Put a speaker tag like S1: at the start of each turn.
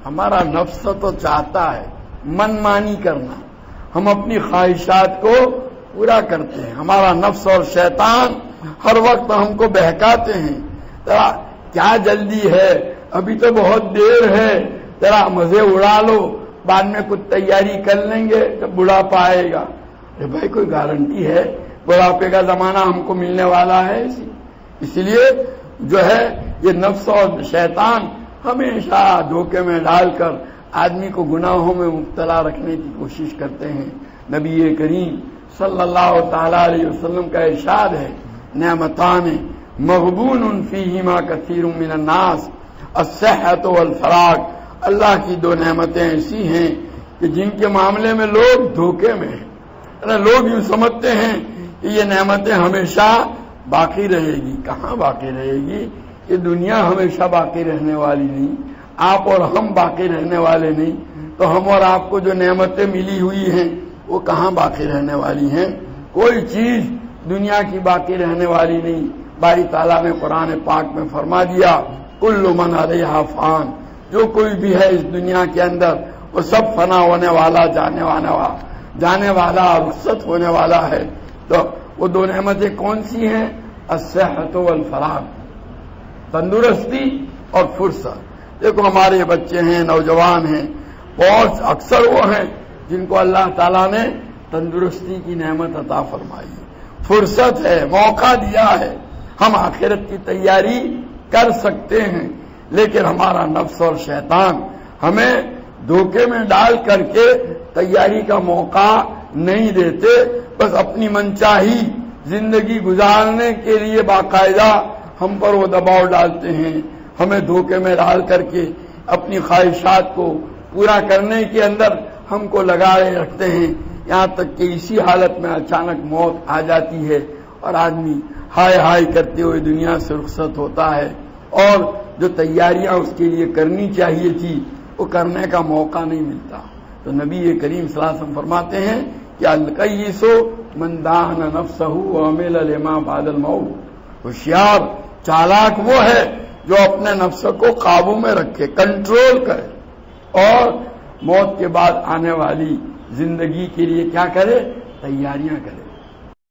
S1: ہمارا نفس تو چاہتا ہے من مانی کرنا، ہم اپنی خواہشات کو پورا کرتے ہیں. ہمارا نفس اور شیطان ہر وقت ہم کو بہکاتے ہیں. ذرا کیا جلدی ہے، ابھی تو بہت دیر ہے، ذرا مزے اڑا لو، بعد میں کچھ تیاری کر لیں گے جب بڑھاپا آئے گا. بھائی کوئی گارنٹی ہے بڑھاپے کا زمانہ ہم کو ملنے والا ہے؟ اس لیے جو ہے یہ نفس اور شیطان ہمیشہ دھوکے میں ڈال کر آدمی کو گناہوں میں مبتلا رکھنے کی کوشش کرتے ہیں. نبی کریم صلی اللہ تعالی علیہ وسلم کا ارشاد ہے، نعمتان مغبون فیہما کثیر من الناس الصحۃ والفراغ. اللہ کی دو نعمتیں ایسی ہیں کہ جن کے معاملے میں لوگ دھوکے میں ہیں. لوگ یوں سمجھتے ہیں کہ یہ نعمتیں ہمیشہ باقی رہے گی. کہاں باقی رہے گی؟ یہ دنیا ہمیشہ باقی رہنے والی نہیں، آپ اور ہم باقی رہنے والے نہیں. تو ہم اور آپ کو جو نعمتیں ملی ہوئی ہیں وہ کہاں باقی رہنے والی ہیں؟ کوئی چیز دنیا کی باقی رہنے والی نہیں. باری تعالیٰ نے قرآن پاک میں فرما دیا، کل من علیہا فان، جو کوئی بھی ہے اس دنیا کے اندر وہ سب فنا ہونے والا، جانے والا رخصت ہونے والا ہے. تو وہ دو نعمتیں کون سی ہیں؟ الصحۃ والفراغ، تندرستی اور فرصت. دیکھو ہمارے بچے ہیں، نوجوان ہیں، بہت اکثر وہ ہیں جن کو اللہ تعالیٰ نے تندرستی کی نعمت عطا فرمائی، فرصت ہے، موقع دیا ہے، ہم آخرت کی تیاری کر سکتے ہیں. لیکن ہمارا نفس اور شیطان ہمیں دھوکے میں ڈال کر کے تیاری کا موقع نہیں دیتے. بس اپنی منچاہی زندگی گزارنے کے لیے باقاعدہ ہم پر وہ دباؤ ڈالتے ہیں، ہمیں دھوکے میں ڈال کر کے اپنی خواہشات کو پورا کرنے کے اندر ہم کو لگائے رکھتے ہیں. یہاں تک کہ اسی حالت میں اچانک موت آ جاتی ہے اور آدمی ہائے ہائے کرتے ہوئے دنیا سے رخصت ہوتا ہے، اور جو تیاریاں اس کے لیے کرنی چاہیے تھی وہ کرنے کا موقع نہیں ملتا. تو نبی کریم صلی اللہ علیہ وسلم فرماتے ہیں کہ القیس من دان نفسہ وعمل لما بعد الموت. ہوشیار چالاک وہ ہے جو اپنے نفس کو قابو میں رکھے، کنٹرول کرے، اور موت کے بعد آنے والی زندگی کے لیے کیا کرے؟ تیاریاں کرے.